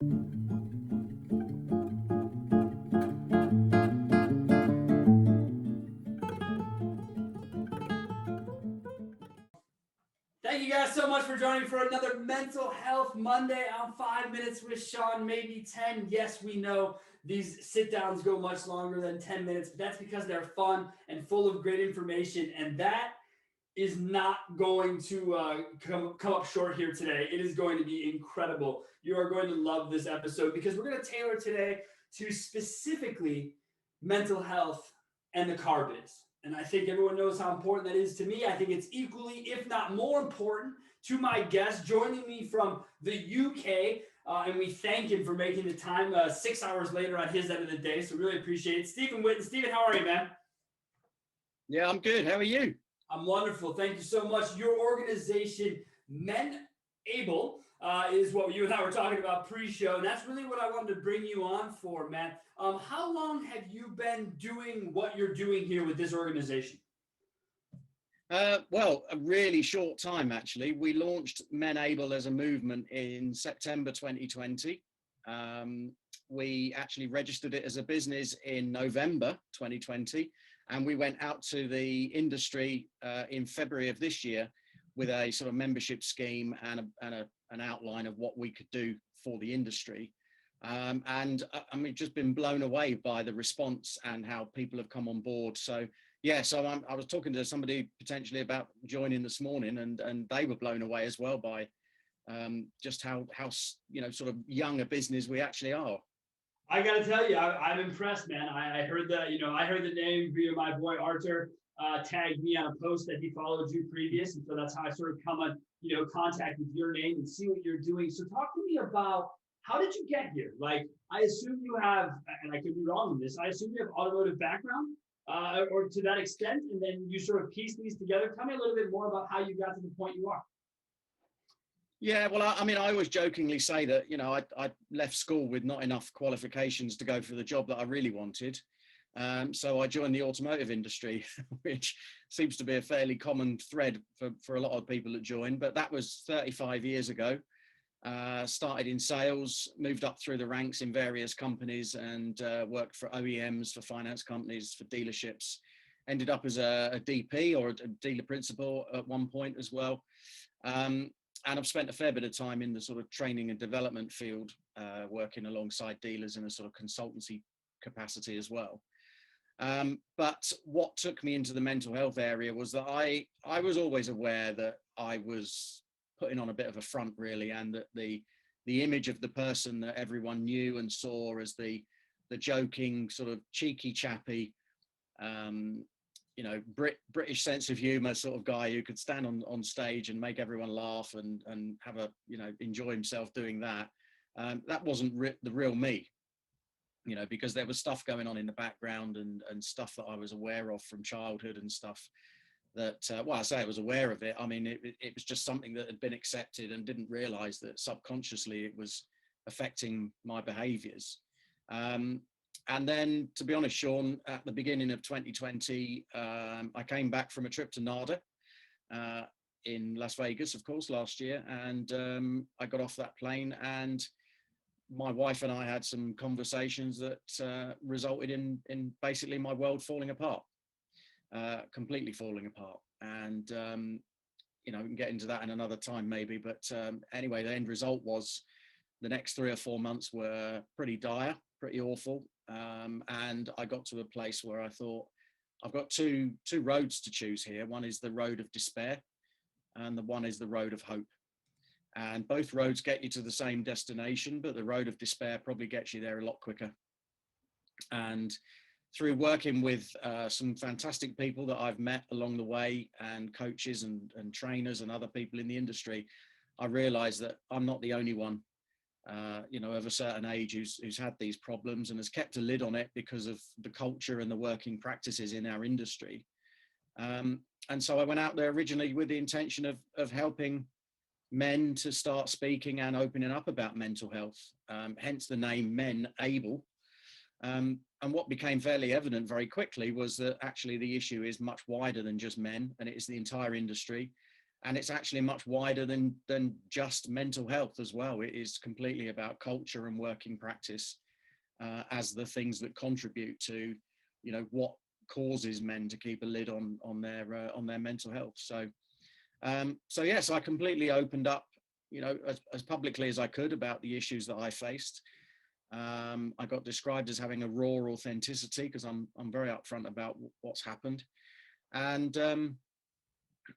Thank you guys so much for joining me for another Mental Health Monday on 5 Minutes with Sean, maybe 10. Yes, we know these sit downs go much longer than 10 minutes, but that's because they're fun and full of great information. And that is not going to come up short here today. It is going to be incredible. You are going to love this episode because we're going to tailor today to specifically mental health and the car biz. And I think everyone knows how important that is to me. I think it's equally, if not more important, to my guest joining me from the UK. And we thank him for making the time 6 hours later on his end of the day. So really appreciate it. Stephen Whitton. Stephen, how are you, man? Yeah, I'm good. How are you? I'm wonderful. Thank you so much. Your organization, Men Able, is what you and I were talking about pre-show. And that's really what I wanted to bring you on for, man. How long have you been doing what you're doing here with this organization? Well, a really short time, actually. We launched Men Able as a movement in September 2020. We actually registered it as a business in November 2020. And we went out to the industry in February of this year with a sort of membership scheme and an outline of what we could do for the industry. And I mean, just been blown away by the response and how people have come on board. So yeah, so I was talking to somebody potentially about joining this morning, and they were blown away as well by just how sort of young a business we actually are. I got to tell you, I'm impressed, man. I heard that, I heard the name via my boy Arthur tagged me on a post that he followed you previous. And so that's how I sort of come in, contact with your name and see what you're doing. So talk to me about, how did you get here? Like, I assume you have, and I could be wrong on this, I assume you have automotive background or to that extent, and then you sort of piece these together. Tell me a little bit more about how you got to the point you are. Yeah, well, I mean, I always jokingly say that, I left school with not enough qualifications to go for the job that I really wanted. So I joined the automotive industry, which seems to be a fairly common thread for a lot of people that join. But that was 35 years ago. Started in sales, moved up through the ranks in various companies and worked for OEMs, for finance companies, for dealerships. Ended up as a DP or a dealer principal at one point as well. And I've spent a fair bit of time in the sort of training and development field, working alongside dealers in a sort of consultancy capacity as well. But what took me into the mental health area was that I was always aware that I was putting on a bit of a front, really, and that the image of the person that everyone knew and saw as the joking, sort of cheeky chappy, British sense of humor sort of guy who could stand on stage and make everyone laugh and have enjoy himself doing that. That wasn't the real me, because there was stuff going on in the background and stuff that I was aware of from childhood and stuff that, I say I was aware of it. I mean, it was just something that had been accepted and didn't realize that subconsciously it was affecting my behaviors. And then, to be honest, Sean, at the beginning of 2020, I came back from a trip to NADA in Las Vegas, of course, last year. And I got off that plane and my wife and I had some conversations that resulted in basically my world falling apart, completely falling apart. And, we can get into that in another time maybe. But anyway, the end result was the next 3 or 4 months were pretty dire, pretty awful. And I got to a place where I thought, I've got two roads to choose here. One is the road of despair and the one is the road of hope. And both roads get you to the same destination, but the road of despair probably gets you there a lot quicker. And through working with some fantastic people that I've met along the way, and coaches and trainers and other people in the industry, I realized that I'm not the only one, of a certain age who's had these problems and has kept a lid on it because of the culture and the working practices in our industry. And so I went out there originally with the intention of helping men to start speaking and opening up about mental health, hence the name Men Able. And what became fairly evident very quickly was that actually the issue is much wider than just men, and it is the entire industry. And it's actually much wider than just mental health as well. It is completely about culture and working practice as the things that contribute to, you know, what causes men to keep a lid on their mental health. So yes, I completely opened up, you know, as publicly as I could about the issues that I faced. I got described as having a raw authenticity because I'm very upfront about what's happened, and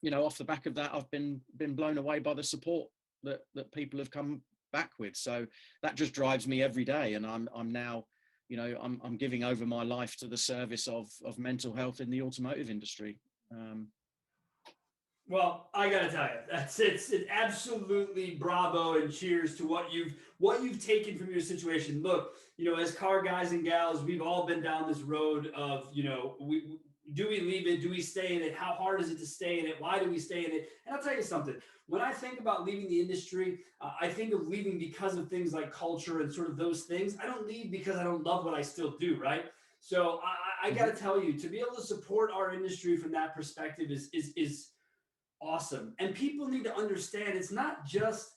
you know, off the back of that, I've been blown away by the support that people have come back with. So that just drives me every day, and I'm now, you know, I'm giving over my life to the service of mental health in the automotive industry. Well, I gotta tell you, it's absolutely bravo and cheers to what you've taken from your situation. Look, you know, as car guys and gals, we've all been down this road of, you know, do we leave it? Do we stay in it? How hard is it to stay in it? Why do we stay in it? And I'll tell you something. When I think about leaving the industry, I think of leaving because of things like culture and sort of those things. I don't leave because I don't love what I still do, right? So I got to tell you, to be able to support our industry from that perspective is awesome. And people need to understand it's not just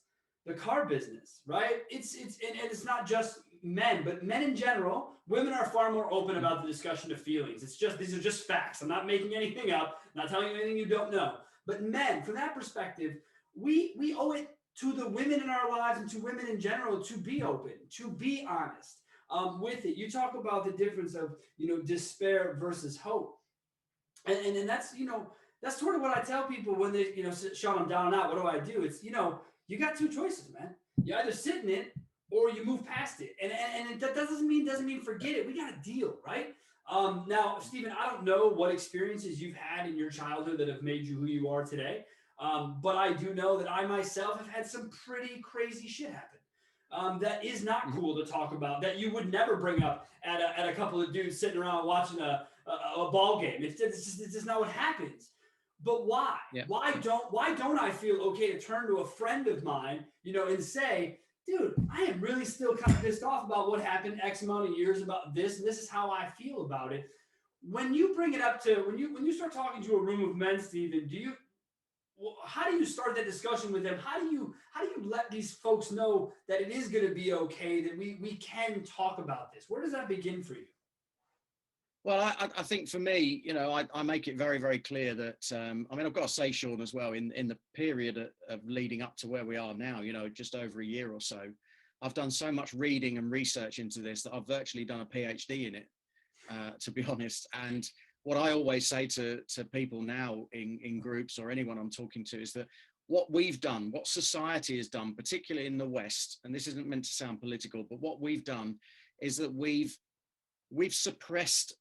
the car business, right? And it's not just men, but men in general. Women are far more open about the discussion of feelings. It's just, these are just facts. I'm not making anything up, not telling you anything you don't know. But men, from that perspective, we owe it to the women in our lives and to women in general to be open, to be honest with it. You talk about the difference of, you know, despair versus hope. And that's, you know, that's sort of what I tell people when they, you know, Sean, I'm down and out. What do? It's, you know, you got two choices, man. You either sit in it or you move past it. And that doesn't mean forget it. We got to deal, right? Now, Stephen, I don't know what experiences you've had in your childhood that have made you who you are today. But I do know that I myself have had some pretty crazy shit happen. That is not cool to talk about, that you would never bring up at a couple of dudes sitting around watching a ball game. It's just not what happens. But why? Yeah. Why don't I feel okay to turn to a friend of mine, you know, and say, dude, I am really still kind of pissed off about what happened X amount of years about this, and this is how I feel about it. When you bring it up to when you start talking to a room of men, Stephen, how do you start that discussion with them? How do you let these folks know that it is going to be okay, that we can talk about this? Where does that begin for you? Well, I think for me, you know, I make it very, very clear that, I mean, I've got to say, Sean, as well, in the period of leading up to where we are now, you know, just over a year or so, I've done so much reading and research into this that I've virtually done a PhD in it, to be honest. And what I always say to people now in groups or anyone I'm talking to is that what we've done, what society has done, particularly in the West, and this isn't meant to sound political, but what we've done is that we've suppressed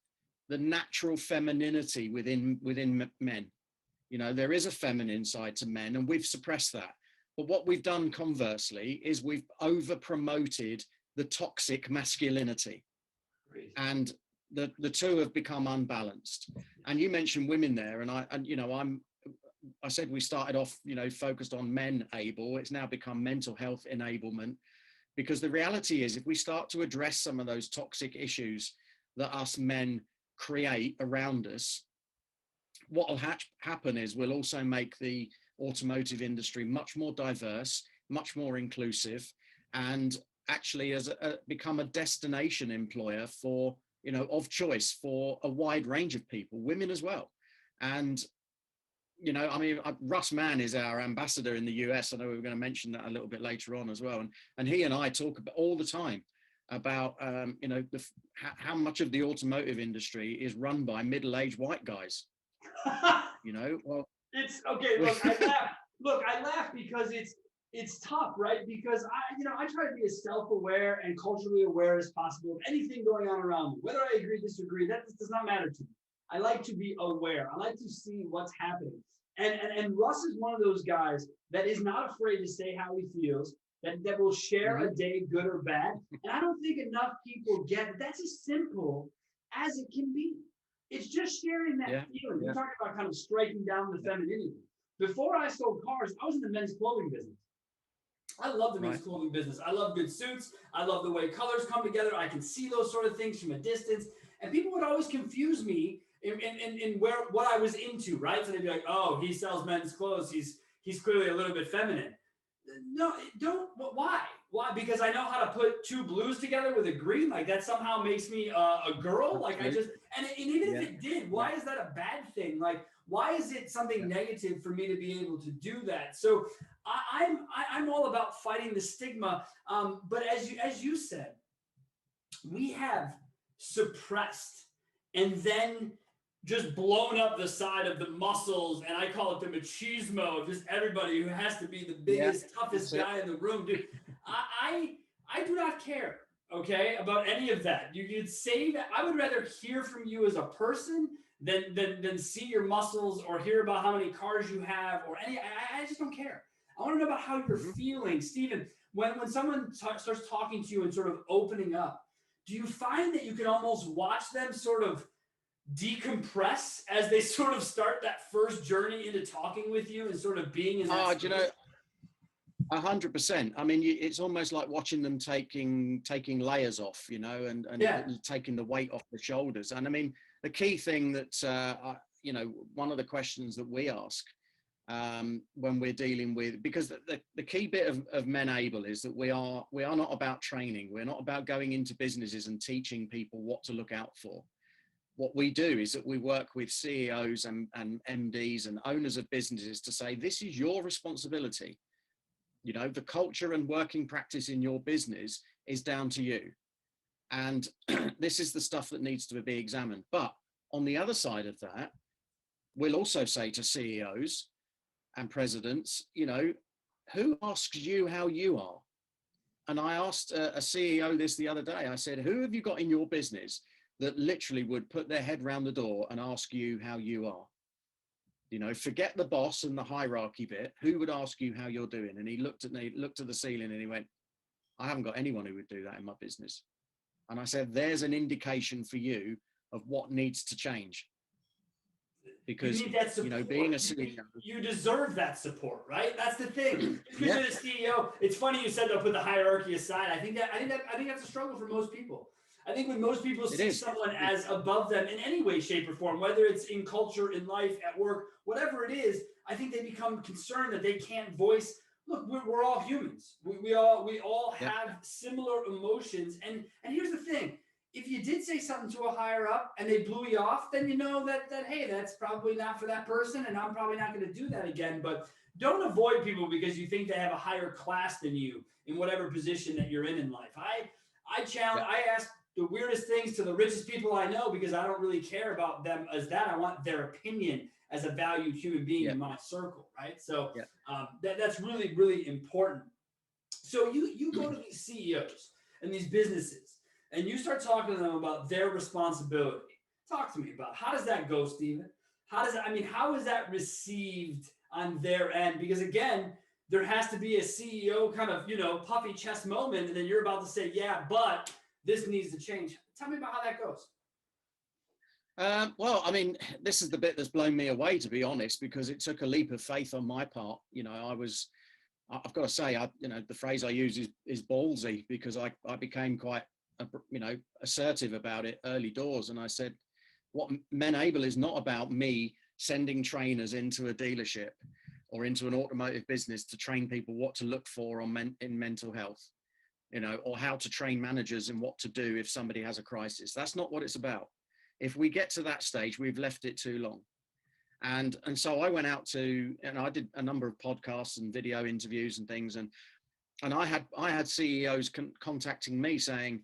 the natural femininity within men. You know, there is a feminine side to men, and we've suppressed that. But what we've done conversely is we've over promoted the toxic masculinity. Crazy. And the two have become unbalanced. And you mentioned women there, and you know, I said we started off, you know, focused on men able. It's now become mental health enablement, because the reality is, if we start to address some of those toxic issues that us men create around us, what will happen is we'll also make the automotive industry much more diverse, much more inclusive, and actually become a destination employer for, you know, of choice for a wide range of people, women as well. And, you know, I mean, Russ Mann is our ambassador in the US. I know we were going to mention that a little bit later on as well. And he and I talk about all the time about, you know, how much of the automotive industry is run by middle-aged white guys. You know, well, it's okay. Look, I laugh because it's tough, right? Because I try to be as self-aware and culturally aware as possible of anything going on around me. Whether I agree, disagree, that does not matter to me. I like to be aware. I like to see what's happening. And Russ is one of those guys that is not afraid to say how he feels, that will share a day, good or bad. And I don't think enough people get it. That's as simple as it can be. It's just sharing that feeling. You're talking about kind of striking down the femininity. Before I sold cars, I was in the men's clothing business. I love the men's clothing business. I love good suits. I love the way colors come together. I can see those sort of things from a distance. And people would always confuse me in what I was into, right? So they'd be like, oh, he sells men's clothes. he's clearly a little bit feminine. No, don't. Why? Why? Because I know how to put two blues together with a green. Like that somehow makes me a girl. Like I just, and even if it did, why is that a bad thing? Like, why is it something negative for me to be able to do that? So I'm all about fighting the stigma. But as you said, we have suppressed and then just blown up the side of the muscles, and I call it the machismo of just everybody who has to be the biggest, toughest guy in the room, dude. I do not care, okay, about any of that. You could say that. I would rather hear from you as a person than see your muscles or hear about how many cars you have or any. I just don't care. I want to know about how you're feeling, Stephen. When someone starts talking to you and sort of opening up, do you find that you can almost watch them sort of decompress as they sort of start that first journey into talking with you and sort of being in that space? You know, 100%. I mean, it's almost like watching them taking layers off, you know, and taking the weight off the shoulders. And I mean, the key thing that, you know, one of the questions that we ask when we're dealing with, because the key bit of Men Able is that we are not about training. We're not about going into businesses and teaching people what to look out for. What we do is that we work with CEOs and MDs and owners of businesses to say, this is your responsibility. You know, the culture and working practice in your business is down to you. And this is the stuff that needs to be examined. But on the other side of that, we'll also say to CEOs and presidents, you know, who asks you how you are? And I asked a CEO this the other day. I said, who have you got in your business that literally would put their head round the door and ask you how you are? You know, forget the boss and the hierarchy bit. Who would ask you how you're doing? And he looked at me, looked at the ceiling, and he went, I haven't got anyone who would do that in my business. And I said, there's an indication for you of what needs to change. Because, you need that support. You know, being a CEO, you deserve that support, right? That's the thing. Because you're the CEO. It's funny you said they'll put the hierarchy aside. I think that's a struggle for most people. I think when most people see someone as above them in any way, shape, or form, whether it's in culture, in life, at work, whatever it is, I think they become concerned that they can't voice. Look, we're all humans. We all have similar emotions. And here's the thing: if you did say something to a higher up and they blew you off, then you know that hey, that's probably not for that person, and I'm probably not going to do that again. But don't avoid people because you think they have a higher class than you in whatever position that you're in life. I challenge. I ask the weirdest things to the richest people I know because I don't really care about them as that. I want their opinion as a valued human being in my circle, right? So that's really, really important. So you go to these CEOs and these businesses and you start talking to them about their responsibility. Talk to me about how does that go, Stephen? How is that received on their end? Because again, there has to be a CEO kind of, you know, puffy chest moment, and then you're about to say, yeah, but this needs to change. Tell me about how that goes. Well, I mean, this is the bit that's blown me away, to be honest, because it took a leap of faith on my part. You know, I've got to say, you know, the phrase I use is ballsy, because I became quite, you know, assertive about it early doors. And I said, what Men Able is not about me sending trainers into a dealership or into an automotive business to train people what to look for in mental health, you know, or how to train managers and what to do if somebody has a crisis. That's not what it's about. If we get to that stage, we've left it too long. And so I went out and I did a number of podcasts and video interviews and things. And I had CEOs contacting me saying,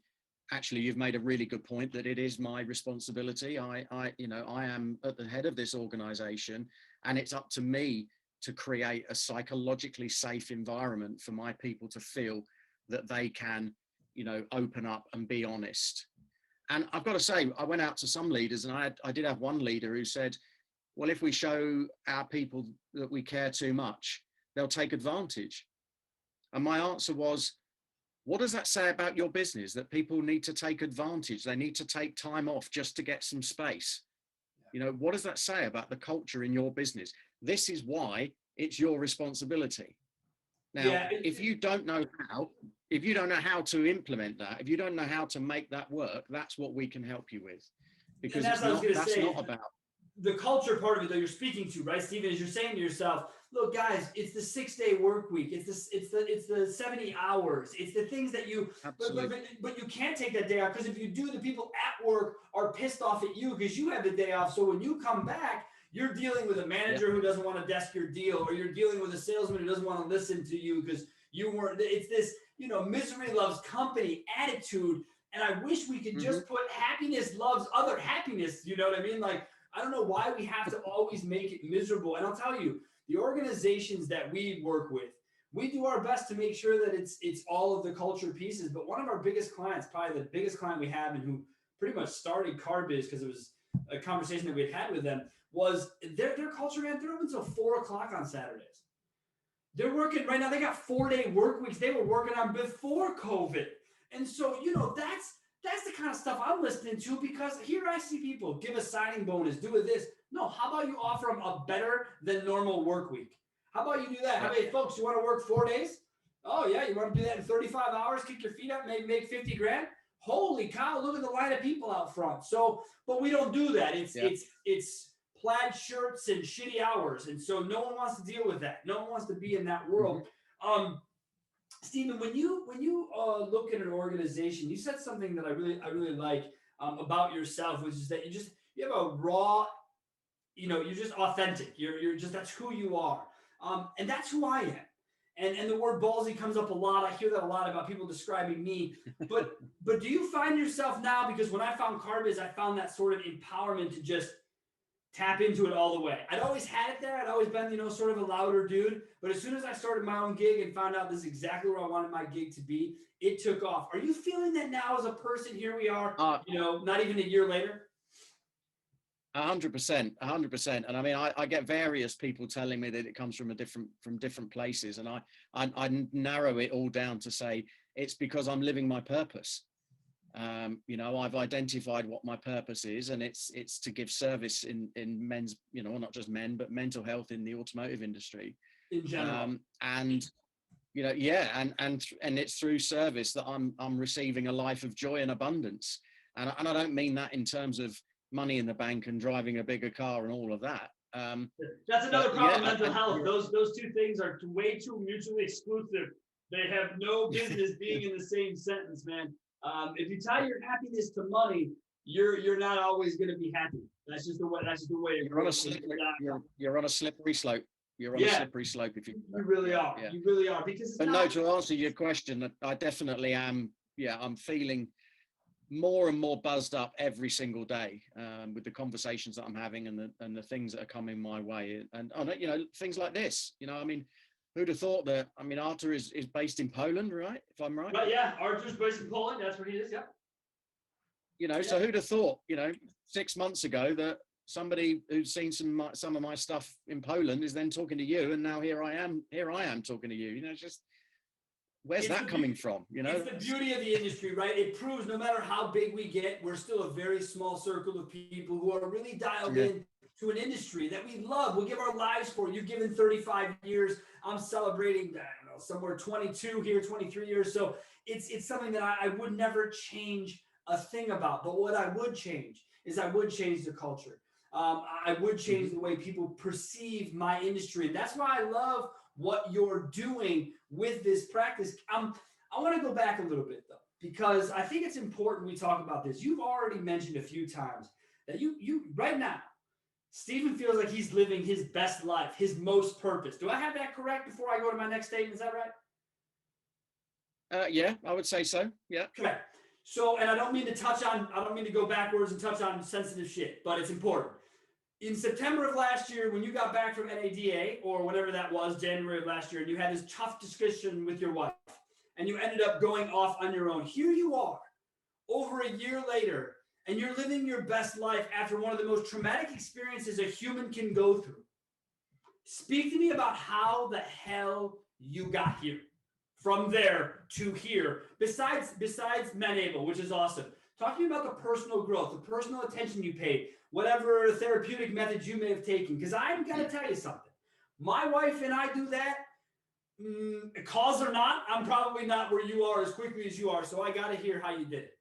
actually, you've made a really good point that it is my responsibility. I am at the head of this organization, and it's up to me to create a psychologically safe environment for my people to feel that they can, you know, open up and be honest. And I've got to say, I went out to some leaders, and I did have one leader who said, well, if we show our people that we care too much, they'll take advantage. And my answer was, what does that say about your business? That people need to take advantage. They need to take time off just to get some space. You know, what does that say about the culture in your business? This is why it's your responsibility. Now, if you don't know how to implement that, if you don't know how to make that work, that's what we can help you with. Because that's not about the culture part of it that you're speaking to, right, Stephen, is you're saying to yourself, look, guys, it's the 6-day work week. It's the 70 hours. It's the things that you, Absolutely. but you can't take that day off, because if you do, the people at work are pissed off at you because you have the day off. So when you come back, you're dealing with a Yeah. manager who doesn't want to desk your deal, or you're dealing with a salesman who doesn't want to listen to you because you weren't. It's this, misery loves company attitude. And I wish we could Hmm. just put happiness loves other happiness. You know what I mean? Like, I don't know why we have to always make it miserable. And I'll tell you, the organizations that we work with, we do our best to make sure that it's all of the culture pieces. But one of our biggest clients, probably the biggest client we have, and who pretty much started CarBiz because it was a conversation that we had with them, was their culture, man. They're open until 4 o'clock on Saturdays. They're working right now. They got 4-day work weeks. They were working on before COVID. And so, that's the kind of stuff I'm listening to, because here I see people give a signing bonus, do this. No, how about you offer them a better than normal work week? How about you do that? How Yeah. about, folks, you want to work 4 days? Oh, yeah, you want to do that in 35 hours, kick your feet up, make 50 grand? Holy cow, look at the line of people out front. So, but we don't do that. It's Yeah. it's plaid shirts and shitty hours. And so no one wants to deal with that. No one wants to be in that Hmm. world. Stephen, when you look at an organization, you said something that I really like about yourself, which is that you have a raw, you're just authentic. You're just, that's who you are, and that's who I am. And the word ballsy comes up a lot. I hear that a lot about people describing me. But but do you find yourself now? Because when I found CarBiz, I found that sort of empowerment to just tap into it all the way. I'd always had it there. I'd always been, sort of a louder dude. But as soon as I started my own gig and found out this is exactly where I wanted my gig to be, it took off. Are you feeling that now as a person? Here we are, Uh, not even a year later. 100%, 100%. And I mean, I get various people telling me that it comes from different places, and I narrow it all down to say it's because I'm living my purpose. I've identified what my purpose is, and it's to give service in men's, well, not just men, but mental health in the automotive industry. In general. And yeah, and it's through service that I'm receiving a life of joy and abundance. And I don't mean that in terms of money in the bank and driving a bigger car and all of that. That's another problem. Yeah, Mental health. Those two things are way too mutually exclusive. They have no business being in the same sentence, man. If you tie your happiness to money, you're not always going to be happy. That's just the way. That's just the way. you're on a slippery, you're on a slippery slope. You're on a slippery slope if you. You really are. Yeah. You really are, because. But no, to answer your question, I definitely am. Yeah, I'm feeling more and more buzzed up every single day with the conversations that I'm having and the things that are coming my way, and things like this. I mean, who'd have thought that? I mean, Artur is based in Poland, right? If I'm right. But yeah, Artur's based in Poland. That's where he is. Yeah. So who'd have thought? 6 months ago that somebody who's seen some of my stuff in Poland is then talking to you, and now here I am talking to you. It's just. Where's that coming from? It's the beauty of the industry, right? It proves no matter how big we get, we're still a very small circle of people who are really dialed in to an industry that we love. We'll give our lives for. You've given 35 years. I'm celebrating, I don't know, somewhere 22 here, 23 years. So it's something that I would never change a thing about. But what I would change is I would change the culture. I would change the way people perceive my industry. And that's why I love what you're doing with this practice. I want to go back a little bit, though, because I think it's important we talk about this. You've already mentioned a few times that you right now, Stephen feels like he's living his best life, his most purpose. Do I have that correct before I go to my next statement? Is that right? Yeah, I would say so. Yeah. Okay. So, and I don't mean to go backwards and touch on sensitive shit, but it's important. In September of last year, when you got back from NADA, or whatever that was, January of last year, and you had this tough discussion with your wife, and you ended up going off on your own. Here you are, over a year later, and you're living your best life after one of the most traumatic experiences a human can go through. Speak to me about how the hell you got here, from there to here, besides Menable, which is awesome. Talk to me about the personal growth, the personal attention you paid, whatever therapeutic methods you may have taken. Because I'm going to tell you something. My wife and I do that. Cause or not, I'm probably not where you are as quickly as you are. So I got to hear how you did it.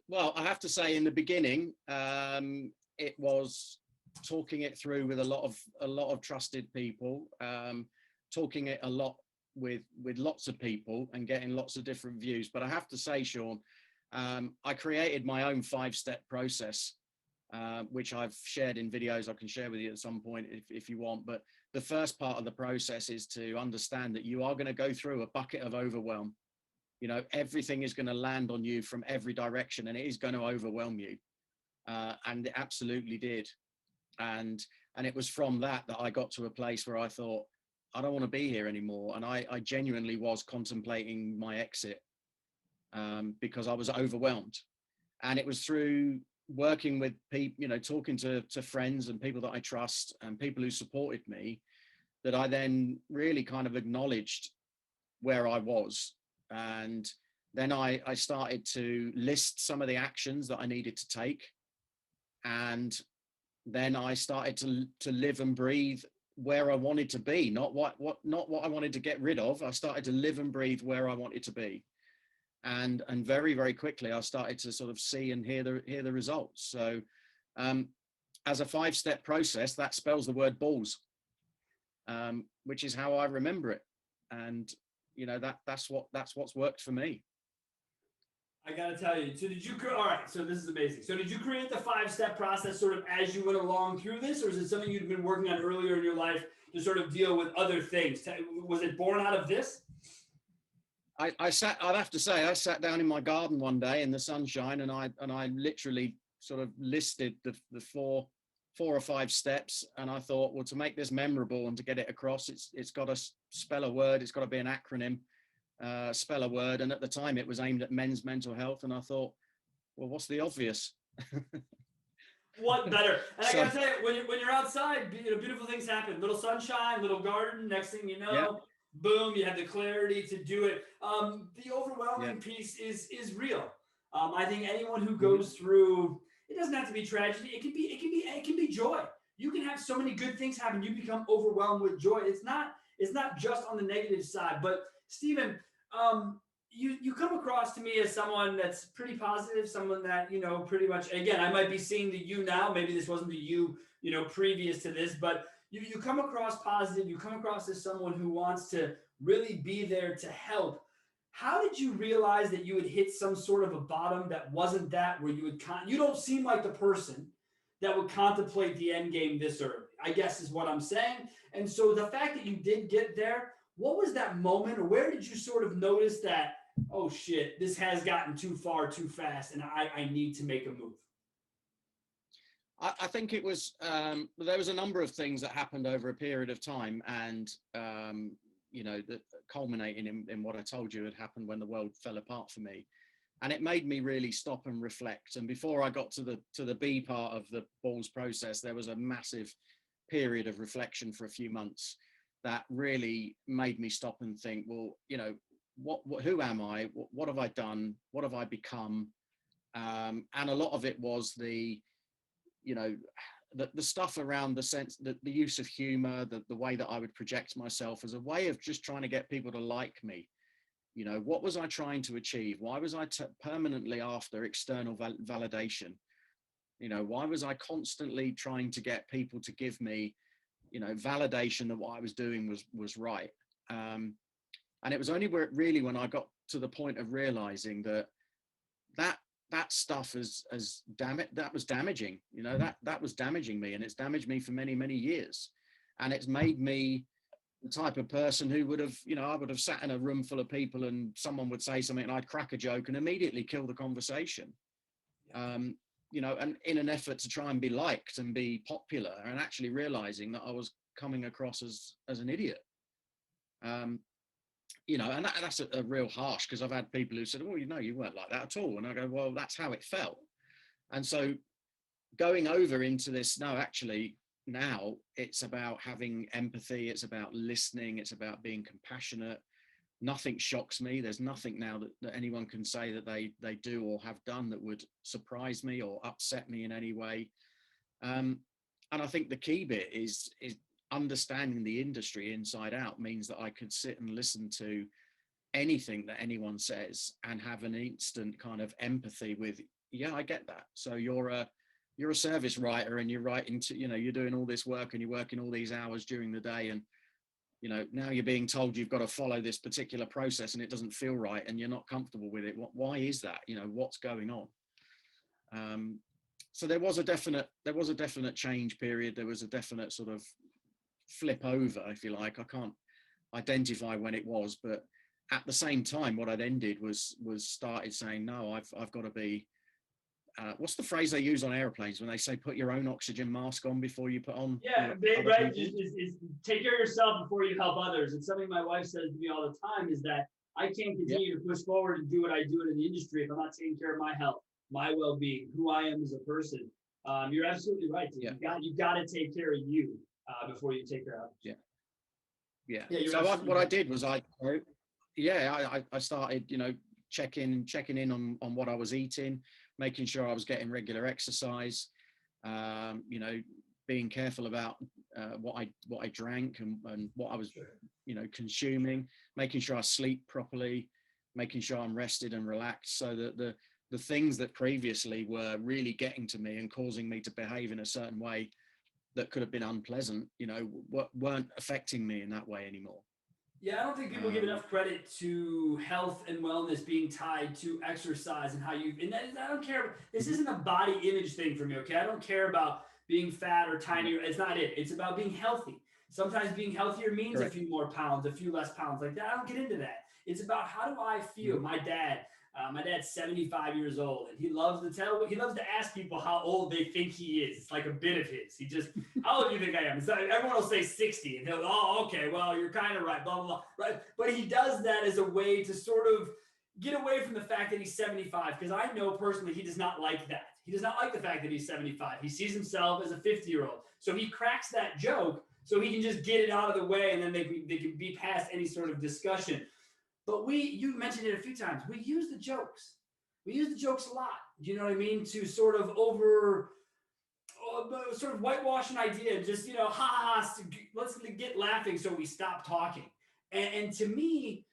Well, I have to say in the beginning, it was talking it through with a lot of trusted people, talking it a lot with lots of people and getting lots of different views. But I have to say, Sean, I created my own 5-step process, which I've shared in videos I can share with you at some point if you want. But the first part of the process is to understand that you are going to go through a bucket of overwhelm. You know, everything is going to land on you from every direction, and it is going to overwhelm you. And it absolutely did. And it was from that I got to a place where I thought, I don't want to be here anymore. And I genuinely was contemplating my exit, because I was overwhelmed. And it was through working with people, you know, talking to friends and people that I trust and people who supported me, that I then really kind of acknowledged where I was. And then I started to list some of the actions that I needed to take. And then I started to live and breathe where I wanted to be, not what I wanted to get rid of. I started to live and breathe where I wanted to be. And very, very quickly, I started to sort of see and hear the results. So as a 5-step process, that spells the word balls, which is how I remember it. And, you know, that's what's worked for me. I got to tell you. So did you, all right, so this is amazing. So did you create the 5-step process sort of as you went along through this, or is it something you'd been working on earlier in your life to sort of deal with other things? Was it born out of this? I'd have to say, I sat down in my garden one day in the sunshine, and I literally sort of listed the four or 5 steps. And I thought, well, to make this memorable and to get it across, it's got to spell a word. It's got to be an acronym, spell a word. And at the time it was aimed at men's mental health. And I thought, well, what's the obvious? What better? And So, I gotta say, when you're outside, you know, beautiful things happen. Little sunshine, little garden. Next thing you know, yeah, boom, you have the clarity to do it. The yeah. overwhelming piece is real. I think anyone who Mm-hmm. goes through, it doesn't have to be tragedy. It can be joy. You can have so many good things happen. You become overwhelmed with joy. It's not just on the negative side. But Stephen, um, you come across to me as someone that's pretty positive, someone that, you know, pretty much, again, I might be seeing the you now, maybe this wasn't the you, you know, previous to this, but you come across positive, you come across as someone who wants to really be there to help. How did you realize that you would hit some sort of a bottom that wasn't that, where you would you don't seem like the person that would contemplate the end game this early, I guess is what I'm saying. And so the fact that you did get there, what was that moment, or where did you sort of notice that, oh shit, this has gotten too far too fast and I need to make a move? I think it was, there was a number of things that happened over a period of time, and you know, that culminating in what I told you had happened when the world fell apart for me. And it made me really stop and reflect. And before I got to the B part of the balls process, there was a massive period of reflection for a few months that really made me stop and think, well, you know, who am I? What have I done? What have I become? And a lot of it was you know, the stuff around the sense that the use of humor, the way that I would project myself as a way of just trying to get people to like me. You know, what was I trying to achieve? Why was I permanently after external validation? You know, why was I constantly trying to get people to give me, you know, validation that what I was doing was right? And it was only really when I got to the point of realizing that stuff that was damaging, you know, that was damaging me, and it's damaged me for many, many years. And it's made me the type of person who would have, you know, I would have sat in a room full of people and someone would say something and I'd crack a joke and immediately kill the conversation. You know, and in an effort to try and be liked and be popular, and actually realizing that I was coming across as an idiot. You know, and that's a real harsh, because I've had people who said, well, you know, you weren't like that at all. And I go, well, that's how it felt. And so going over into this, no, actually, now it's about having empathy. It's about listening. It's about being compassionate. Nothing shocks me. There's nothing now that anyone can say that they do or have done that would surprise me or upset me in any way. And I think the key bit is understanding the industry inside out means that I could sit and listen to anything that anyone says and have an instant kind of empathy with, yeah, I get that. So you're you're a service writer and you're writing to, you're doing all this work and you're working all these hours during the day, and now you're being told you've got to follow this particular process and it doesn't feel right and you're not comfortable with it. Why is that? What's going on? So there was a definite change period. There was a definite sort of flip over, if you like. I can't identify when it was, but at the same time, what I'd ended was started saying, no, I've got to be, what's the phrase they use on airplanes when they say put your own oxygen mask on before you put on? Yeah, right. Is take care of yourself before you help others. It's something my wife says to me all the time, is that I can't continue to push forward and do what I do in the industry if I'm not taking care of my health, my well-being, who I am as a person. You're absolutely right. Yeah. You got to take care of you before you take care of others. Yeah. So what I did was I started, checking in on what I was eating, making sure I was getting regular exercise, being careful about what I drank and what I was, consuming, making sure I sleep properly, making sure I'm rested and relaxed, so that the things that previously were really getting to me and causing me to behave in a certain way that could have been unpleasant, weren't affecting me in that way anymore. Yeah, I don't think people give enough credit to health and wellness being tied to exercise and how you, and I don't care. This isn't a body image thing for me, okay? I don't care about being fat or tiny. It's not it. It's about being healthy. Sometimes being healthier means Correct. A few more pounds, a few less pounds like that. I don't get into that. It's about how do I feel? My dad's 75 years old, and he loves to ask people how old they think he is. It's like a bit of his. He just, how old do you think I am? So everyone will say 60, and he'll, oh, okay, well, you're kind of right, blah, blah, blah, right? But he does that as a way to sort of get away from the fact that he's 75, because I know personally he does not like that. He does not like the fact that he's 75. He sees himself as a 50-year-old. So he cracks that joke so he can just get it out of the way, and then they can be past any sort of discussion. But you mentioned it a few times. We use the jokes. We use the jokes a lot. You know what I mean? To sort of sort of whitewash an idea. Just, ha ha, let's get laughing so we stop talking. And to me,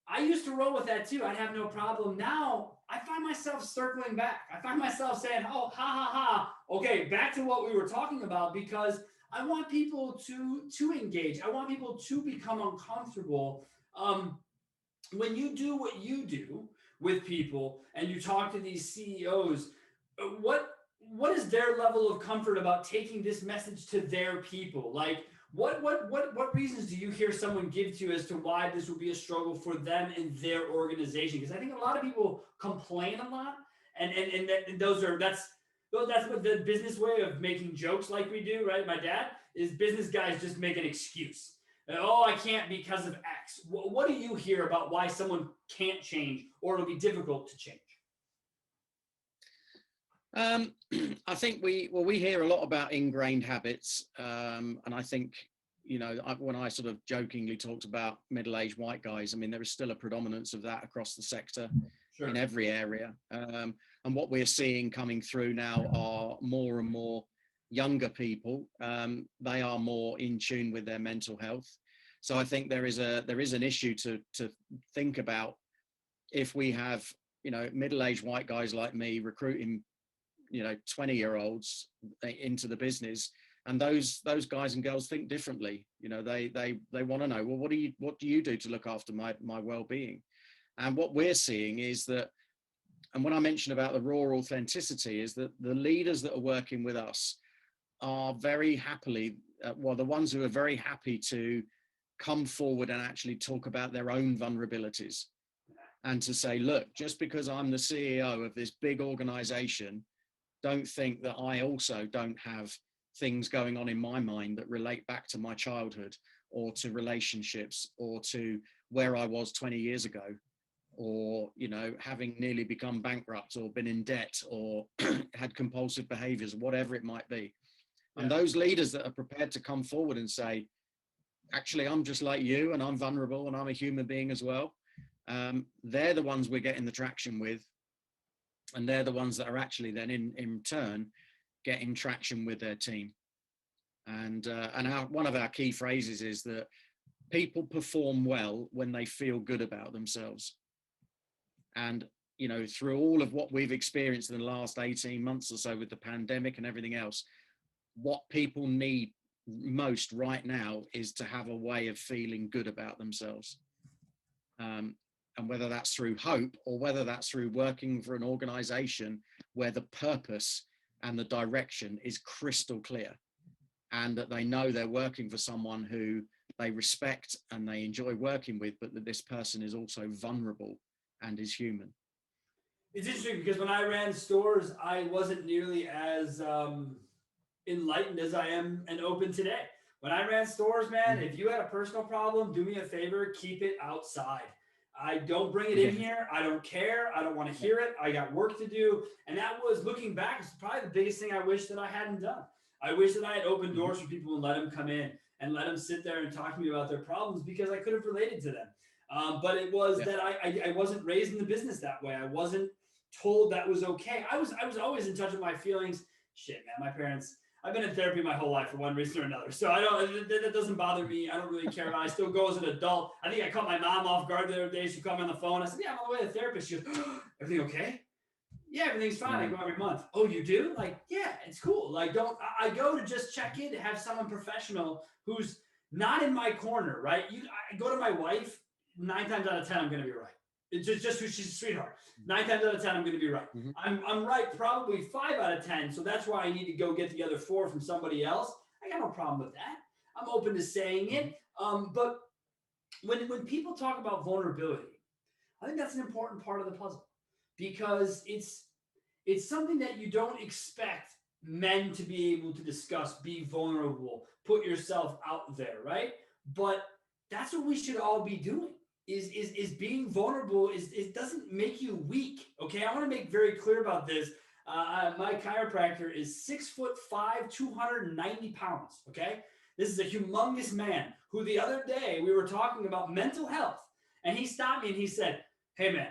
I used to roll with that too. I'd have no problem. Now I find myself circling back. I find myself saying, oh, ha ha ha. Okay, back to what we were talking about, because I want people to engage. I want people to become uncomfortable. When you do what you do with people and you talk to these CEOs, what is their level of comfort about taking this message to their people? Like, what reasons do you hear someone give to you as to why this would be a struggle for them and their organization? Because I think a lot of people complain a lot, and that's what the business way of making jokes like we do, right? My dad is business guys just make an excuse. Oh, I can't because of X. What do you hear about why someone can't change or it'll be difficult to change? I think we hear a lot about ingrained habits, and I think, when I sort of jokingly talked about middle-aged white guys, I mean, there is still a predominance of that across the sector. Sure. In every area, and what we're seeing coming through now are more and more younger people. They are more in tune with their mental health. So I think there is an issue to think about. If we have, middle-aged white guys like me recruiting, 20-year-olds into the business, and those guys and girls think differently. They want to know, well, what do you do to look after my well-being? And what we're seeing is that, and when I mentioned about the raw authenticity, is that the leaders that are working with us are very happily, the ones who are very happy to come forward and actually talk about their own vulnerabilities, and to say, look, just because I'm the CEO of this big organization, don't think that I also don't have things going on in my mind that relate back to my childhood, or to relationships, or to where I was 20 years ago, or, having nearly become bankrupt, or been in debt, or had compulsive behaviors, whatever it might be. Yeah. And those leaders that are prepared to come forward and say, actually, I'm just like you, and I'm vulnerable, and I'm a human being as well. They're the ones we're getting the traction with. And they're the ones that are actually then in turn getting traction with their team. And one of our key phrases is that people perform well when they feel good about themselves. And you know, through all of what we've experienced in the last 18 months or so with the pandemic and everything else, what people need most right now is to have a way of feeling good about themselves. And whether that's through hope or whether that's through working for an organization where the purpose and the direction is crystal clear, and that they know they're working for someone who they respect and they enjoy working with, but that this person is also vulnerable and is human. It's interesting because when I ran stores, I wasn't nearly as enlightened as I am and open today. When I ran stores, man, if you had a personal problem, do me a favor, keep it outside. I don't bring it in here. I don't care. I don't want to hear it. I got work to do. And that was, looking back, it's probably the biggest thing I wish that I hadn't done. I wish that I had opened doors for people and let them come in and let them sit there and talk to me about their problems, because I could have related to them. But it was that I wasn't raised in the business that way. I wasn't told that was okay. I was always in touch with my feelings. Shit, man, my parents, I've been in therapy my whole life for one reason or another. So that doesn't bother me. I don't really care. I still go as an adult. I think I caught my mom off guard the other day. She called me on the phone. I said, yeah, I'm on the way to the therapist. She goes, oh, everything okay? Yeah, everything's fine. I go every month. Oh, you do? Like, yeah, it's cool. Like, I go to just check in to have someone professional who's not in my corner, right? I go to my wife, 9 times out of 10, I'm going to be right. It's just who she's a sweetheart. 9 times out of 10, I'm going to be right. I'm right probably 5 out of 10. So that's why I need to go get the other 4 from somebody else. I got no problem with that. I'm open to saying it. But when people talk about vulnerability, I think that's an important part of the puzzle, because it's something that you don't expect men to be able to discuss, be vulnerable, put yourself out there, right? But that's what we should all be doing. Is being vulnerable it doesn't make you weak. Okay, I want to make very clear about this. My chiropractor is 6'5", 290 pounds. Okay, this is a humongous man who the other day we were talking about mental health, and he stopped me and he said, "Hey man,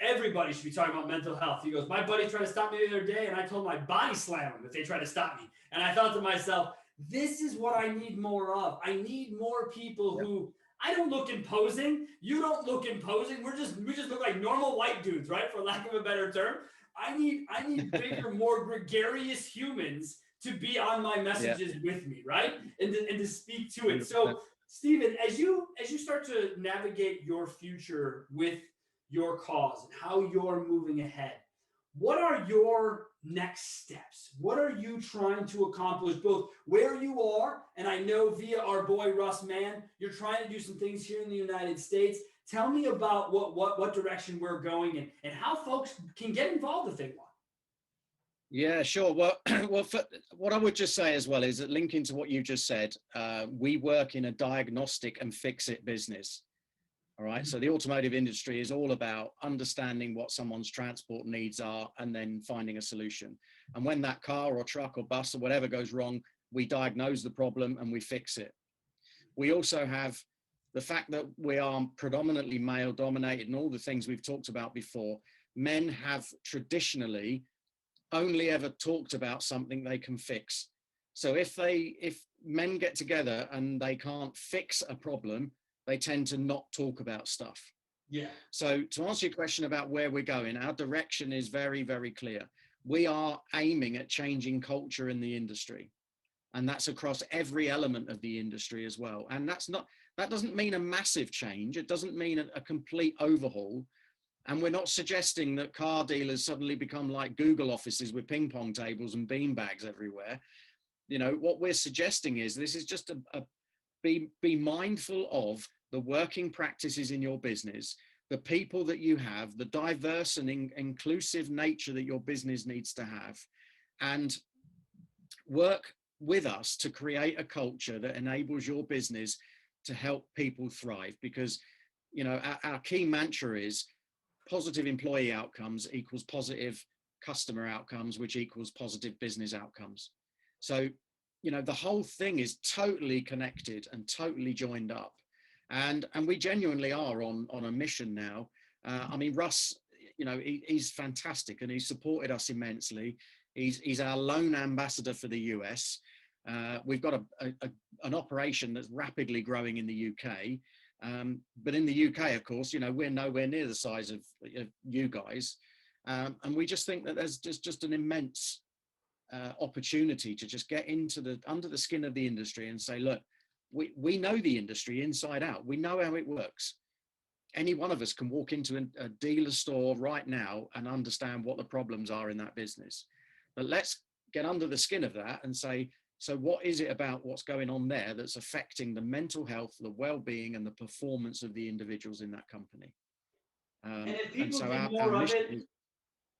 everybody should be talking about mental health." He goes, "My buddy tried to stop me the other day, and I told him I'd body slam him if they tried to stop me." And I thought to myself, this is what I need more of. I need more people who. I don't look imposing. You don't look imposing. We just look like normal white dudes, right? For lack of a better term. I need bigger, more gregarious humans to be on my messages with me, right? And to speak to it. So, Stephen, as you start to navigate your future with your cause and how you're moving ahead, what are your next steps? What are you trying to accomplish, both where you are, and I know via our boy Russ Mann, you're trying to do some things here in the United States. Tell me about what direction we're going and how folks can get involved if they want. Yeah, sure. Well, what I would just say as well is that, linking to what you just said, we work in a diagnostic and fix-it business. All right. So the automotive industry is all about understanding what someone's transport needs are and then finding a solution. And when that car or truck or bus or whatever goes wrong, we diagnose the problem and we fix it. We also have the fact that we are predominantly male dominated and all the things we've talked about before. Men have traditionally only ever talked about something they can fix. So if men get together and they can't fix a problem, they tend to not talk about stuff. Yeah. So to answer your question about where we're going, our direction is very, very clear. We are aiming at changing culture in the industry. And that's across every element of the industry as well. And that doesn't mean a massive change. It doesn't mean a complete overhaul. And we're not suggesting that car dealers suddenly become like Google offices with ping pong tables and bean bags everywhere. You know, what we're suggesting is this is just be mindful of the working practices in your business, the people that you have, the diverse and inclusive nature that your business needs to have, and work with us to create a culture that enables your business to help people thrive. Because, you know, our key mantra is positive employee outcomes equals positive customer outcomes, which equals positive business outcomes. So, you know, the whole thing is totally connected and totally joined up. And we genuinely are on a mission now. I mean, Russ, you know, he's fantastic and he's supported us immensely. He's our lone ambassador for the US. We've got an operation that's rapidly growing in the UK. But in the UK, of course, you know, we're nowhere near the size of you guys. And we just think that there's just an immense opportunity to just get into under the skin of the industry and say, look, we know the industry inside out. We know how it works. Any one of us can walk into a dealer store right now and understand what the problems are in that business. But let's get under the skin of that and say, so what is it about what's going on there that's affecting the mental health, the well-being, and the performance of the individuals in that company? And if people so did more of it,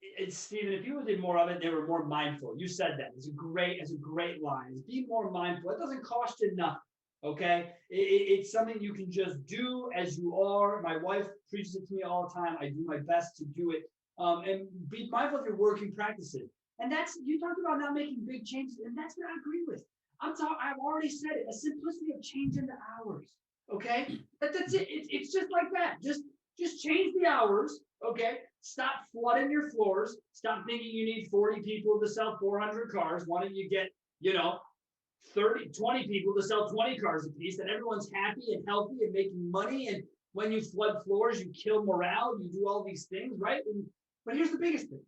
it's Stephen, if people did more of it, they were more mindful. You said that. It's a great line. Be more mindful. It doesn't cost you nothing. Okay. It's something you can just do as you are. My wife preaches it to me all the time. I do my best to do it. And be mindful of your working practices. And that's, you talked about not making big changes, and that's what I agree with. I've already said it. A simplicity of changing the hours. Okay. That's it. It's just like that. Just change the hours. Okay. Stop flooding your floors. Stop thinking you need 40 people to sell 400 cars. Why don't you get, 20 people to sell 20 cars a piece, and everyone's happy and healthy and making money. And when you flood floors, you kill morale, you do all these things, right? But here's the biggest thing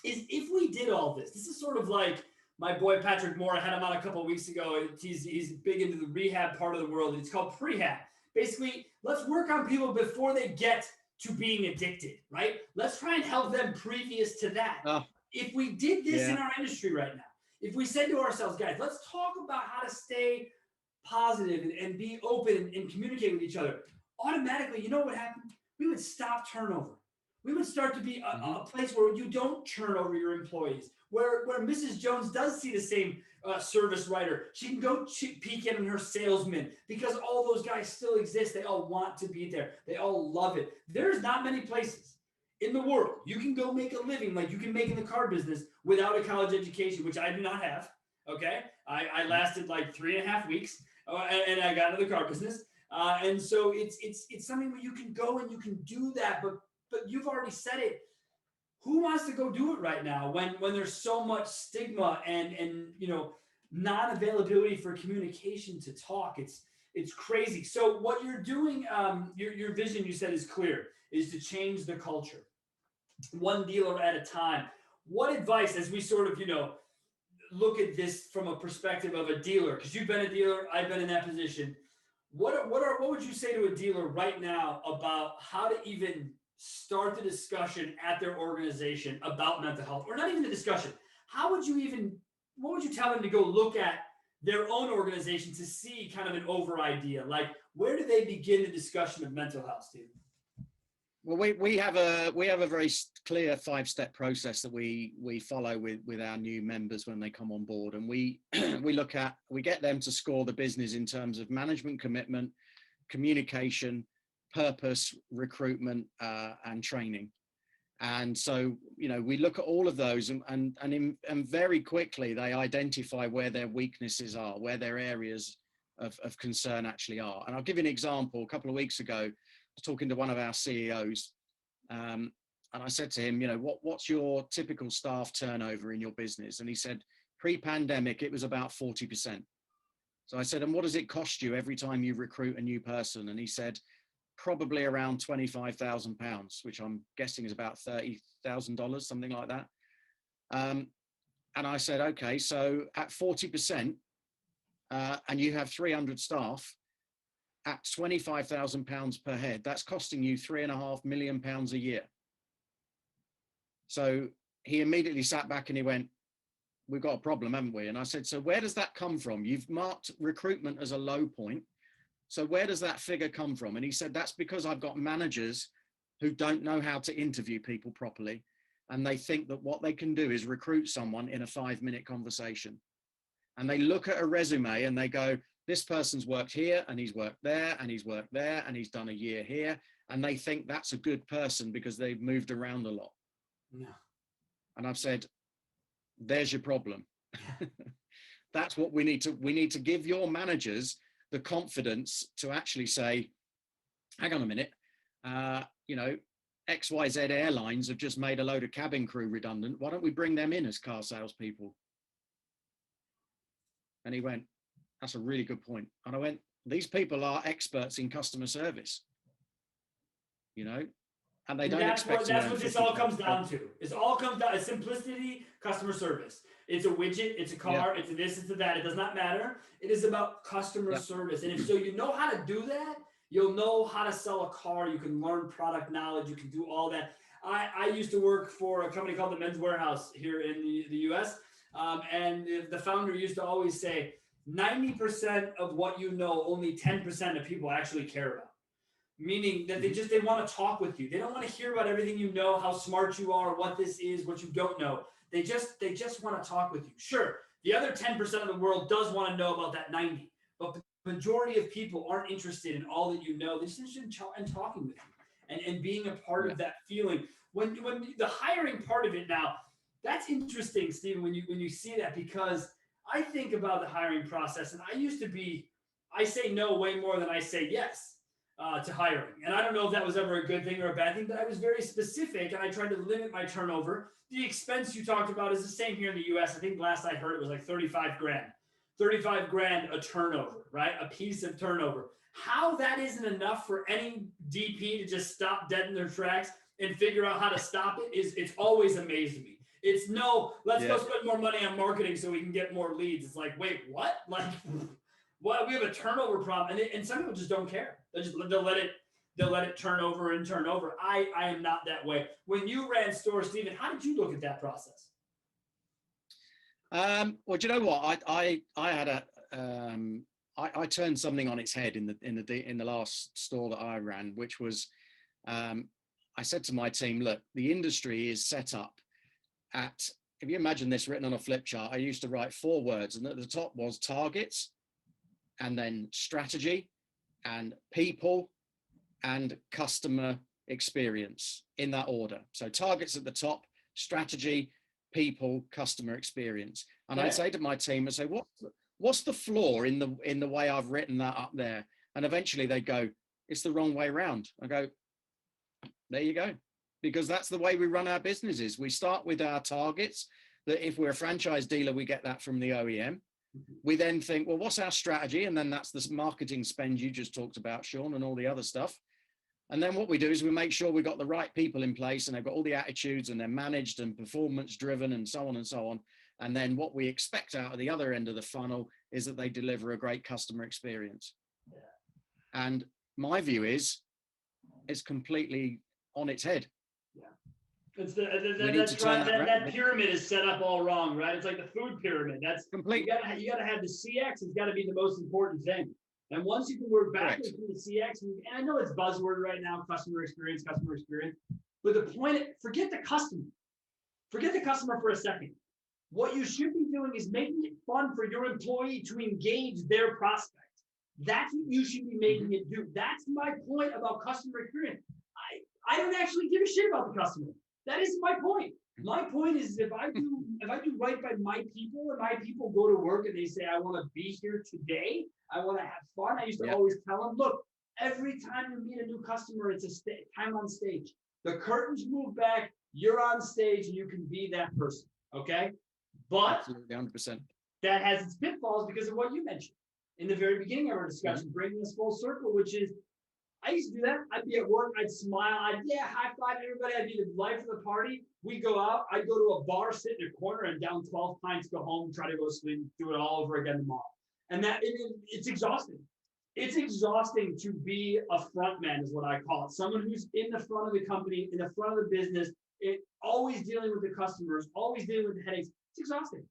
is if we did all this is sort of like my boy Patrick Moore. I had him on a couple of weeks ago. He's big into the rehab part of the world. It's called prehab. Basically, let's work on people before they get to being addicted, right? Let's try and help them previous to that. If we did this in our industry right now, if we said to ourselves, guys, let's talk about how to stay positive and be open and communicate with each other, automatically, you know what would happen? We would stop turnover. We would start to be a place where you don't turn over your employees, where Mrs. Jones does see the same service writer. She can go peek in on her salesman because all those guys still exist. They all want to be there. They all love it. There's not many places in the world you can go make a living like you can make in the car business without a college education, which I do not have. Okay. I lasted like 3.5 weeks and I got into the car business. And so it's something where you can go and you can do that, but you've already said it. Who wants to go do it right now when there's so much stigma and non-availability for communication to talk? It's crazy. So what you're doing, your vision, you said, is clear, is to change the culture, one dealer at a time. What advice, as we sort of, look at this from a perspective of a dealer, because you've been a dealer, I've been in that position. What would you say to a dealer right now about how to even start the discussion at their organization about mental health, or not even the discussion? What would you tell them to go look at their own organization to see kind of an over idea? Like, where do they begin the discussion of mental health, Steve? Well, we have a very clear 5-step process that we follow with our new members when they come on board, and we get them to score the business in terms of management commitment, communication, purpose, recruitment, and training. And so, we look at all of those and very quickly they identify where their weaknesses are, where their areas of concern actually are. And I'll give you an example. A couple of weeks ago, I was talking to one of our CEOs, and I said to him, what's your typical staff turnover in your business? And he said, pre-pandemic, it was about 40%. So I said, and what does it cost you every time you recruit a new person? And he said, probably around £25,000, which I'm guessing is about $30,000, something like that. And I said, okay, so at 40%, and you have 300 staff, at £25,000 per head, that's costing you £3.5 million a year. So he immediately sat back and he went, we've got a problem, haven't we? And I said, so where does that come from? You've marked recruitment as a low point. So where does that figure come from? And he said, that's because I've got managers who don't know how to interview people properly. And they think that what they can do is recruit someone in a 5-minute conversation. And they look at a resume and they go, this person's worked here and he's worked there and he's worked there and he's done a year here. And they think that's a good person because they've moved around a lot. Yeah. And I've said, there's your problem. That's what we need to give your managers the confidence to actually say, hang on a minute, XYZ Airlines have just made a load of cabin crew redundant. Why don't we bring them in as car salespeople? And he went, that's a really good point. And I went, these people are experts in customer service, you know, and they And don't expect to that's earn what this all 50K. comes down to. It all comes down to simplicity, customer service. It's a widget, it's a Yeah, car, it's a this, it's a that. It does not matter. It is about customer yeah, service. And if so you know how to do that, you'll know how to sell a car. You can learn product knowledge. You can do all that. I used to work for a company called the Men's Warehouse here in the US. And the founder used to always say 90% of what you know, only 10% of people actually care about, meaning that they want to talk with you. They don't want to hear about everything you know, how smart you are, what this is, what you don't know. They just want to talk with you. Sure, the other 10% of the world does want to know about that 90, but the majority of people aren't interested in all that you know. They're just interested in talking with you and being a part yeah. of that feeling. When the hiring part of it now, that's interesting, Stephen, when you see that, because I think about the hiring process, and I say no way more than I say yes to hiring. And I don't know if that was ever a good thing or a bad thing, but I was very specific and I tried to limit my turnover. The expense you talked about is the same here in the US. I think last I heard it was like 35 grand. 35 grand a turnover, right? A piece of turnover. How that isn't enough for any DP to just stop dead in their tracks and figure out how to stop it it's always amazed me. It's no, let's go spend more money on marketing so we can get more leads. It's like, wait, what? Like, what? We have a turnover problem, and some people just don't care. They'll let it turn over and turn over. I am not that way. When you ran stores, Stephen, how did you look at that process? Well, do you know what? I had a I turned something on its head in the last store that I ran, which was I said to my team, look, the industry is set up at, if you imagine this written on a flip chart, I used to write 4 words, and at the top was targets, and then strategy, and people, and customer experience, in that order. So targets at the top, strategy, people, customer experience. And I'd say to my team, I'd say, what's the flaw in the way I've written that up there? And eventually they'd go, it's the wrong way around. I go, there you go. Because that's the way we run our businesses. We start with our targets, that if we're a franchise dealer, we get that from the OEM. We then think, well, what's our strategy? And then that's the marketing spend you just talked about, Sean, and all the other stuff. And then what we do is we make sure we've got the right people in place, and they've got all the attitudes, and they're managed and performance driven, and so on and so on. And then what we expect out of the other end of the funnel is that they deliver a great customer experience. Yeah. And my view is it's completely on its head. Yeah. It's that pyramid is set up all wrong, right? It's like the food pyramid. That's complete. You gotta have the CX. It's got to be the most important thing. And once you can work backwards from the CX, and I know it's buzzword right now, customer experience, but the point, forget the customer. Forget the customer for a second. What you should be doing is making it fun for your employee to engage their prospect. That's what you should be making it do. That's my point about customer experience. I don't actually give a shit about the customer. That isn't my point. My point is if I do right by my people, and my people go to work and they say, I want to be here today, I want to have fun. I used to always tell them, look, every time you meet a new customer, it's a time on stage. The curtains move back, you're on stage, and you can be that person. Okay? But absolutely 100%. That has its pitfalls because of what you mentioned in the very beginning of our discussion, bringing this full circle, which is I used to do that. I'd be at work, I'd smile, high five everybody, I'd be the life of the party. We go out, I'd go to a bar, sit in a corner, and down 12 pints, go home, try to go to sleep, do it all over again tomorrow. And it's exhausting. It's exhausting to be a front man, is what I call it. Someone who's in the front of the company, in the front of the business, always dealing with the customers, always dealing with the headaches. It's exhausting.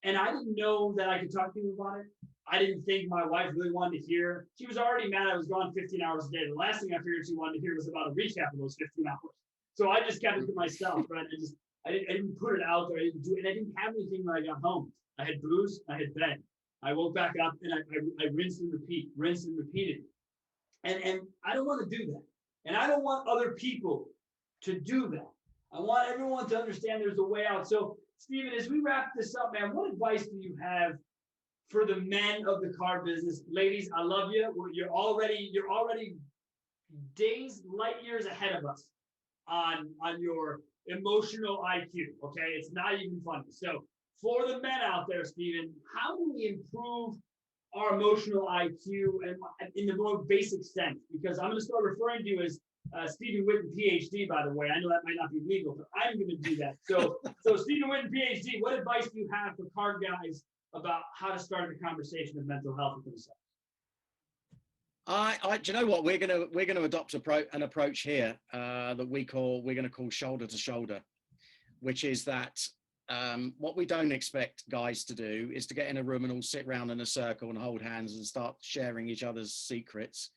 And I didn't know that I could talk to you about it. I didn't think my wife really wanted to hear. She was already mad I was gone 15 hours a day. The last thing I figured she wanted to hear was about a recap of those 15 hours. So I just kept it to myself, right? I didn't put it out there. I didn't do it. And I didn't have anything when I got home. I had booze, I had bed. I woke back up and I rinsed and repeated. And I don't want to do that. And I don't want other people to do that. I want everyone to understand there's a way out. So, Stephen, as we wrap this up, man, what advice do you have for the men of the car business? Ladies, I love you. You're already days, light years ahead of us on your emotional IQ. Okay, it's not even funny. So for the men out there, Stephen, how do we improve our emotional IQ and in the more basic sense, because I'm going to start referring to you as Stephen Whitton, PhD, by the way. I know that might not be legal, but I'm going to do that. So Stephen Whitton, PhD, what advice do you have for card guys about how to start the conversation of mental health with themselves? Do you know what, we're gonna adopt an approach here that we're going to call shoulder to shoulder, which is that what we don't expect guys to do is to get in a room and all sit around in a circle and hold hands and start sharing each other's secrets.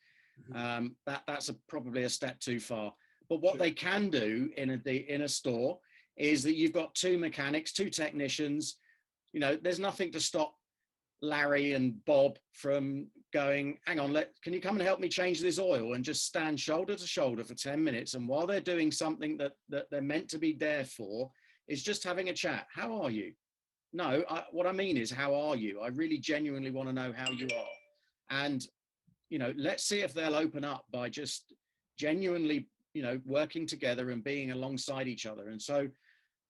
That's probably a step too far. But what they can do in a store is that you've got two mechanics, two technicians. You know, there's nothing to stop Larry and Bob from going, hang on, can you come and help me change this oil, and just stand shoulder to shoulder for 10 minutes. And while they're doing something that they're meant to be there for, is just having a chat. How are you? No, what I mean is, how are you? I really genuinely want to know how you are. And, you know, let's see if they'll open up by just genuinely, you know, working together and being alongside each other. And so,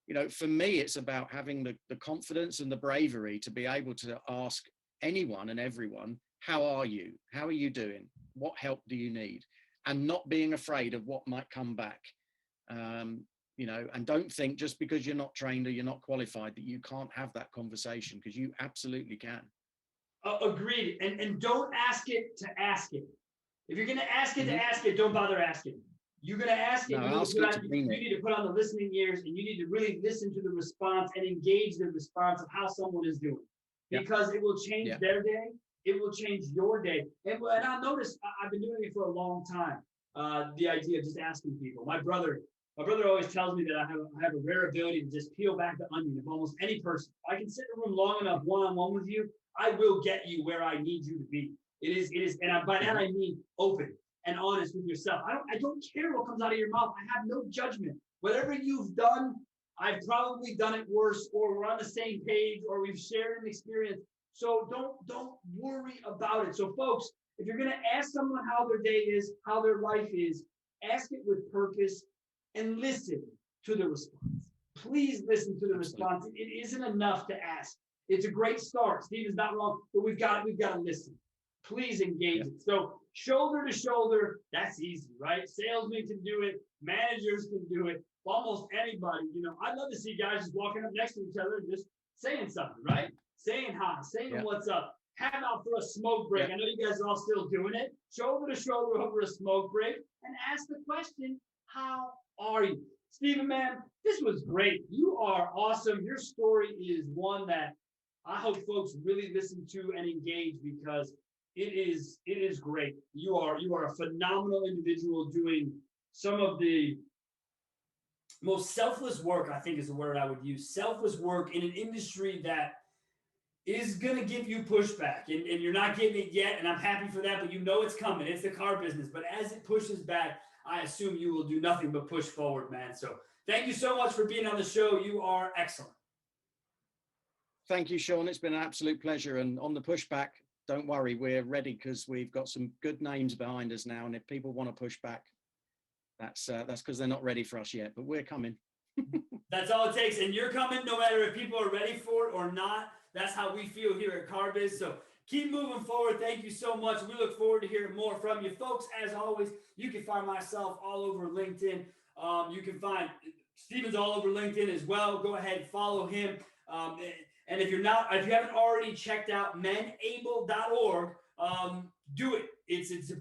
you know, for me, it's about having the confidence and the bravery to be able to ask anyone and everyone, how are you? How are you doing? What help do you need? And not being afraid of what might come back. You know, and don't think just because you're not trained or you're not qualified that you can't have that conversation, because you absolutely can. Agreed. And don't ask it to ask it. If you're going to ask it to ask it, don't bother asking. You're going to ask it. You need to put on the listening ears, and you need to really listen to the response and engage the response of how someone is doing, because it will change their day. It will change your day. And I'll notice, I've been doing it for a long time. The idea of just asking people. My brother always tells me that I have a rare ability to just peel back the onion of almost any person. I can sit in a room long enough one-on-one with you, I will get you where I need you to be. It is, and by that I mean open and honest with yourself. I don't care what comes out of your mouth. I have no judgment. Whatever you've done, I've probably done it worse, or we're on the same page, or we've shared an experience. So don't worry about it. So folks, if you're going to ask someone how their day is, how their life is, ask it with purpose and listen to the response. Please listen to the response. It isn't enough to ask. It's a great start. Steven's not wrong, but we've got to listen. Please engage it. So shoulder to shoulder, that's easy, right? Salesmen can do it. Managers can do it. Almost anybody. You know, I'd love to see guys just walking up next to each other and just saying something, right? Saying hi, saying what's up. Have out for a smoke break. I know you guys are all still doing it. Shoulder to shoulder over a smoke break and ask the question, how are you? Steven, man, this was great. You are awesome. Your story is one that I hope folks really listen to and engage, because it is great. You are a phenomenal individual doing some of the most selfless work, I think is the word I would use. Selfless work in an industry that is going to give you pushback, and you're not getting it yet, and I'm happy for that, but you know it's coming. It's the car business. But as it pushes back, I assume you will do nothing but push forward, man. So thank you so much for being on the show. You are excellent. Thank you, Sean. It's been an absolute pleasure. And on the pushback, don't worry, we're ready, because we've got some good names behind us now. And if people want to push back, that's because they're not ready for us yet, but we're coming. That's all it takes. And you're coming no matter if people are ready for it or not. That's how we feel here at CarBiz. So keep moving forward. Thank you so much. We look forward to hearing more from you. Folks, as always, you can find myself all over LinkedIn. You can find Steven's all over LinkedIn as well. Go ahead, follow him. And if you haven't already checked out menable.org, do it. It's a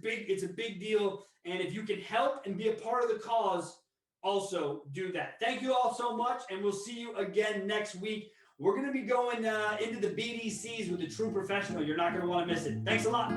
big deal. And if you can help and be a part of the cause, also do that. Thank you all so much, and we'll see you again next week. We're going to be going into the BDCs with the True Professional. You're not going to want to miss it. Thanks a lot.